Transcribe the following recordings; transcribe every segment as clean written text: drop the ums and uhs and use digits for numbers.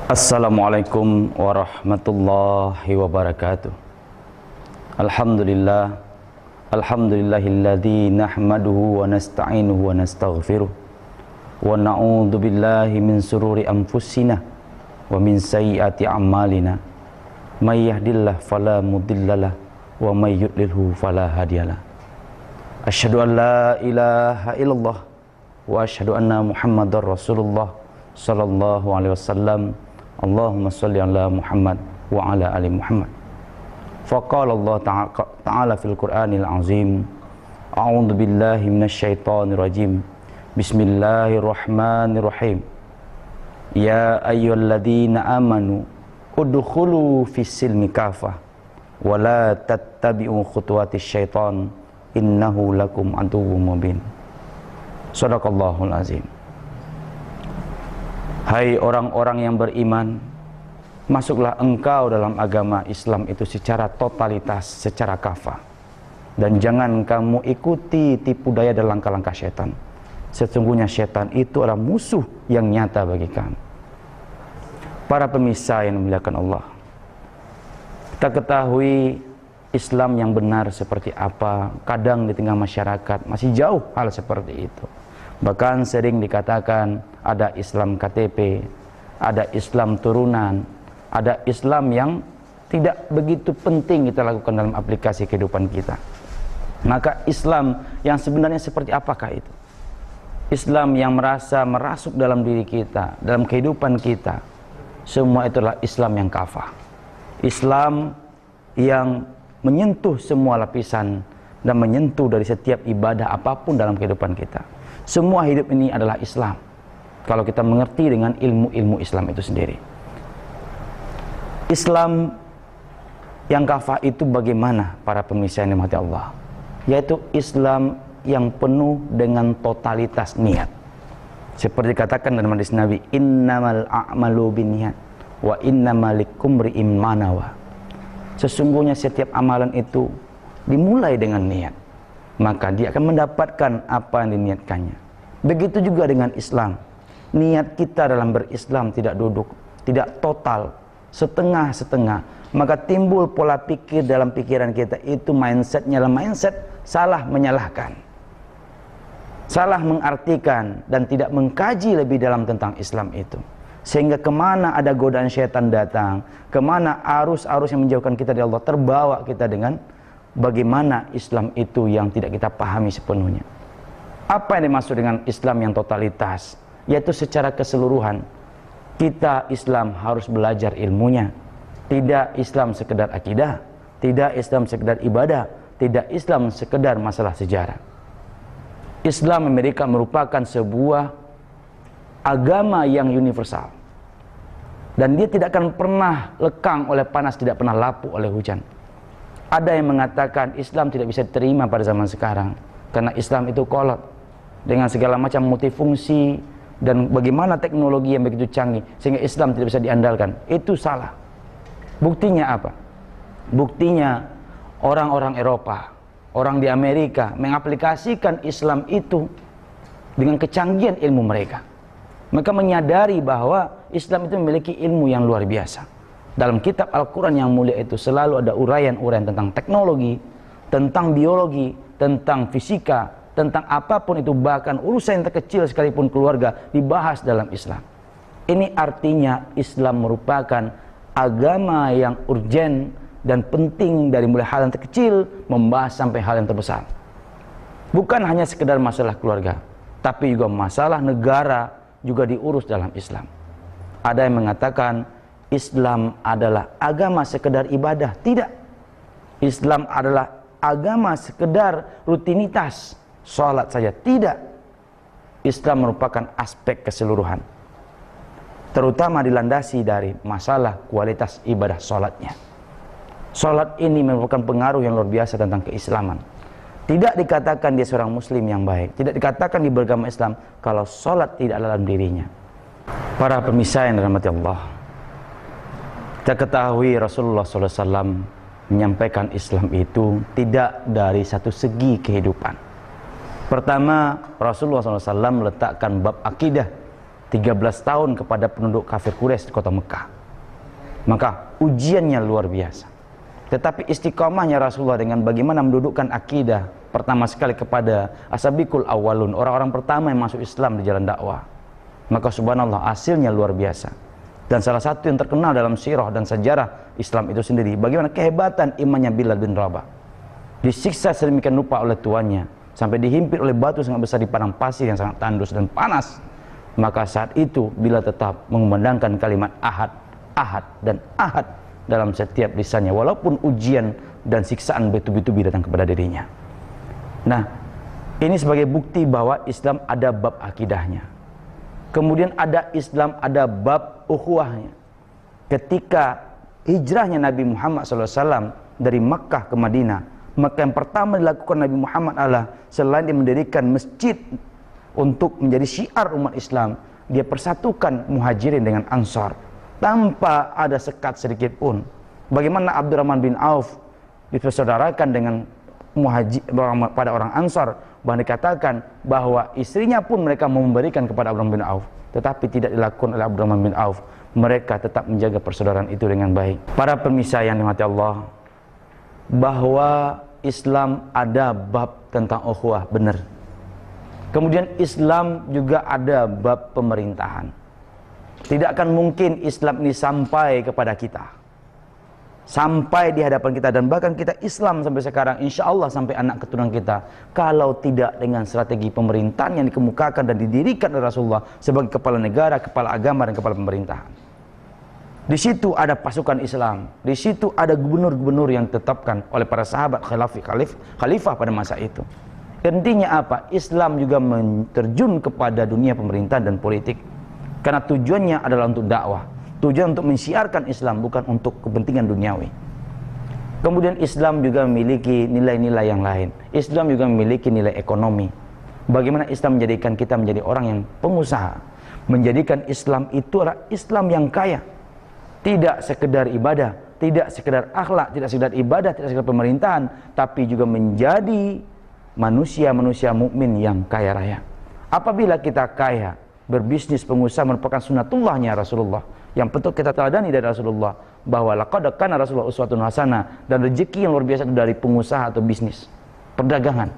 Assalamualaikum warahmatullahi wabarakatuh. Alhamdulillah, alhamdulillahilladzi nahmaduhu wa nasta'inuhu wa nastaghfiruh wa na'udzu billahi min sururi anfusina wa min sayyiati a'malina. May yahdihillahu fala mudhillalah wa may yudlilhu fala hadiyalah. Asyhadu an la ilaha illallah wa asyhadu anna Muhammadar Rasulullah sallallahu alaihi wasallam. Allahumma salli ala Muhammad wa ala ali Muhammad. Faqala Allah ta'ala fil Qur'anil azim. A'udzu billahi minasyaitonir rajim. Bismillahirrahmanirrahim. Ya ayyuhalladzina amanu udkhulu fis silmi kafah wa la tattabi'u khutuwatis syaitan innahu lakum aduwwum mubin. Shadaqallahul azim. Hai orang-orang yang beriman, masuklah engkau dalam agama Islam itu secara totalitas, secara kafah. Dan jangan kamu ikuti tipu daya dan langkah-langkah syaitan. Sesungguhnya syaitan itu adalah musuh yang nyata bagi kamu. Para pemirsa yang dimuliakan Allah, kita ketahui Islam yang benar seperti apa. Kadang di tengah masyarakat masih jauh hal seperti itu. Bahkan sering dikatakan ada Islam KTP, ada Islam turunan, ada Islam yang tidak begitu penting kita lakukan dalam aplikasi kehidupan kita. Maka Islam yang sebenarnya seperti apakah itu? Islam yang merasuk dalam diri kita, dalam kehidupan kita. Semua itulah Islam yang kafah. Islam yang menyentuh semua lapisan dan menyentuh dari setiap ibadah apapun dalam kehidupan kita. Semua hidup ini adalah Islam kalau kita mengerti dengan ilmu-ilmu Islam itu sendiri. Islam yang kafah itu bagaimana para pemirsa yang dirahmati Allah? Yaitu Islam yang penuh dengan totalitas niat. Seperti dikatakan dalam hadis Nabi, innamal a'malu binniyat wa innamal likulli imrin ma nawa. Sesungguhnya setiap amalan itu dimulai dengan niat, maka dia akan mendapatkan apa yang diniatkannya. Begitu juga dengan Islam. Niat kita dalam berislam tidak duduk, tidak total, setengah-setengah, maka timbul pola pikir dalam pikiran kita itu mindsetnya adalah mindset salah menyalahkan, salah mengartikan dan tidak mengkaji lebih dalam tentang Islam itu. Sehingga kemana ada godaan syaitan datang, kemana arus-arus yang menjauhkan kita dari Allah, terbawa kita dengan bagaimana Islam itu yang tidak kita pahami sepenuhnya. Apa yang dimaksud dengan Islam yang totalitas? Yaitu secara keseluruhan. Kita Islam harus belajar ilmunya. Tidak Islam sekedar akidah, tidak Islam sekedar ibadah, tidak Islam sekedar masalah sejarah. Islam Amerika merupakan sebuah agama yang universal. Dan dia tidak akan pernah lekang oleh panas, tidak pernah lapuk oleh hujan. Ada yang mengatakan Islam tidak bisa diterima pada zaman sekarang karena Islam itu kolot dengan segala macam multifungsi dan bagaimana teknologi yang begitu canggih sehingga Islam tidak bisa diandalkan. Itu salah. Buktinya apa? Buktinya orang-orang Eropa, orang di Amerika mengaplikasikan Islam itu dengan kecanggihan ilmu mereka. Mereka menyadari bahwa Islam itu memiliki ilmu yang luar biasa. Dalam kitab Al-Quran yang mulia itu selalu ada uraian-uraian tentang teknologi, tentang biologi, tentang fisika, tentang apapun itu, bahkan urusan yang terkecil sekalipun keluarga dibahas dalam Islam. Ini artinya Islam merupakan agama yang urgen dan penting, dari mulai hal yang terkecil membahas sampai hal yang terbesar. Bukan hanya sekedar masalah keluarga, tapi juga masalah negara juga diurus dalam Islam. Ada yang mengatakan Islam adalah agama sekedar ibadah. Tidak. Islam adalah agama sekedar rutinitas, sholat saja. Tidak. Islam merupakan aspek keseluruhan, terutama dilandasi dari masalah kualitas ibadah sholatnya. Sholat ini merupakan pengaruh yang luar biasa tentang keislaman. Tidak dikatakan dia seorang muslim yang baik, tidak dikatakan di beragama Islam kalau sholat tidak ada dalam dirinya. Para pemirsa yang dirahmati Allah, kita ketahui Rasulullah SAW menyampaikan Islam itu tidak dari satu segi kehidupan. Pertama, Rasulullah SAW meletakkan bab akidah 13 tahun kepada penduduk kafir Quraisy di kota Mekah. Maka ujiannya luar biasa. Tetapi istiqamahnya Rasulullah dengan bagaimana mendudukkan akidah pertama sekali kepada asabiqul awwalun, orang-orang pertama yang masuk Islam di jalan dakwah. Maka subhanallah, hasilnya luar biasa. Dan salah satu yang terkenal dalam sirah dan sejarah Islam itu sendiri, bagaimana kehebatan imannya Bilal bin Rabah. Disiksa sedemikian rupa oleh tuannya, sampai dihimpit oleh batu sangat besar di padang pasir yang sangat tandus dan panas. Maka saat itu Bilal tetap mengumandangkan kalimat ahad, ahad, dan ahad dalam setiap lisannya, walaupun ujian dan siksaan bertubi-tubi datang kepada dirinya. Nah, ini sebagai bukti bahwa Islam ada bab akidahnya. Kemudian ada Islam, ada bab ukhuwahnya. Ketika hijrahnya Nabi Muhammad SAW dari Makkah ke Madinah, maka yang pertama dilakukan Nabi Muhammad adalah selain dia mendirikan masjid untuk menjadi syiar umat Islam, dia persatukan muhajirin dengan ansar tanpa ada sekat sedikit pun. Bagaimana Abdurrahman bin Auf dipersaudarakan dengan pada orang ansar, bahkan dikatakan bahwa istrinya pun mereka memberikan kepada Abdurrahman bin Auf, tetapi tidak dilakukan oleh Abdurrahman bin Auf. Mereka tetap menjaga persaudaraan itu dengan baik. Para pemirsa yang dirahmati Allah, bahwa Islam ada bab tentang ukhuwah, benar. Kemudian Islam juga ada bab pemerintahan. Tidak akan mungkin Islam ini sampai kepada kita, sampai di hadapan kita, dan bahkan kita Islam sampai sekarang, insya Allah sampai anak keturunan kita, kalau tidak dengan strategi pemerintahan yang dikemukakan dan didirikan oleh Rasulullah sebagai kepala negara, kepala agama, dan kepala pemerintahan. Di situ ada pasukan Islam, di situ ada gubernur-gubernur yang ditetapkan oleh para sahabat khalifah pada masa itu. Intinya apa? Islam juga terjun kepada dunia pemerintahan dan politik, karena tujuannya adalah untuk dakwah, tujuan untuk mensiarkan Islam, bukan untuk kepentingan duniawi. Kemudian Islam juga memiliki nilai-nilai yang lain. Islam juga memiliki nilai ekonomi. Bagaimana Islam menjadikan kita menjadi orang yang pengusaha, menjadikan Islam itu adalah Islam yang kaya. Tidak sekedar ibadah, tidak sekedar akhlak, tidak sekedar ibadah, tidak sekedar pemerintahan, tapi juga menjadi manusia-manusia mukmin yang kaya raya. Apabila kita kaya, berbisnis, pengusaha merupakan sunnatullahnya Rasulullah, yang betul kita teladani dari Rasulullah, bahwa laqad kana Rasulullah uswatun hasanah, dan rezeki yang luar biasa itu dari pengusaha atau bisnis, perdagangan.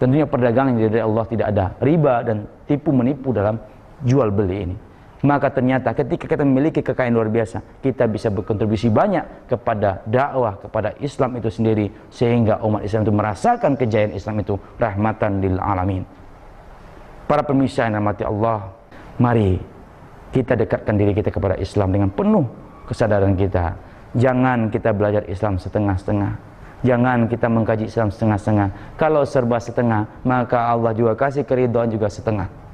Tentunya perdagangan yang dari Allah tidak ada riba dan tipu menipu dalam jual beli ini. Maka ternyata ketika kita memiliki kekayaan luar biasa, kita bisa berkontribusi banyak kepada dakwah, kepada Islam itu sendiri, sehingga umat Islam itu merasakan kejayaan Islam itu rahmatan lil alamin. Para pemirsa yang dirahmati Allah, mari kita dekatkan diri kita kepada Islam dengan penuh kesadaran kita. Jangan kita belajar Islam setengah-setengah, jangan kita mengkaji Islam setengah-setengah. Kalau serba setengah, maka Allah juga kasih keridhaan juga setengah.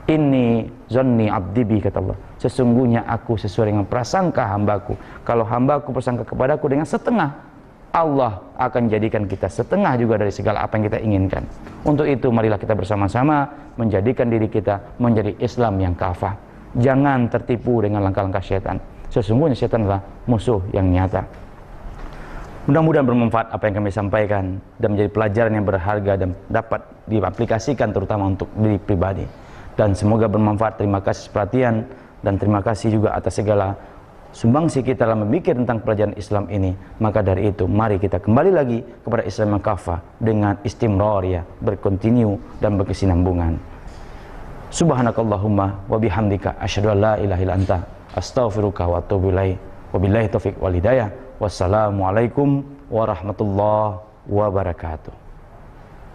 Inni zonni abdi bi, kata Allah, sesungguhnya aku sesuai dengan prasangka hambaku. Kalau hambaku bersangka kepadaku dengan setengah, Allah akan jadikan kita setengah juga dari segala apa yang kita inginkan. Untuk itu marilah kita bersama-sama menjadikan diri kita menjadi Islam yang kafah. Jangan tertipu dengan langkah-langkah syaitan. Sesungguhnya syaitan adalah musuh yang nyata. Mudah-mudahan bermanfaat apa yang kami sampaikan dan menjadi pelajaran yang berharga dan dapat diaplikasikan terutama untuk diri pribadi. Dan semoga bermanfaat. Terima kasih perhatian dan terima kasih juga atas segala sumbangsi kita dalam memikir tentang pelajaran Islam ini. Maka dari itu mari kita kembali lagi kepada Islam yang kafah dengan istimrar, ya, berkontinu dan berkesinambungan. Subhanakallahumma wa bihamdika asyhadu an la ilaha illa anta astaghfiruka wa atubu ilaik. Wabillahi taufiq wal hidayah. Wassalamualaikum warahmatullahi wabarakatuh.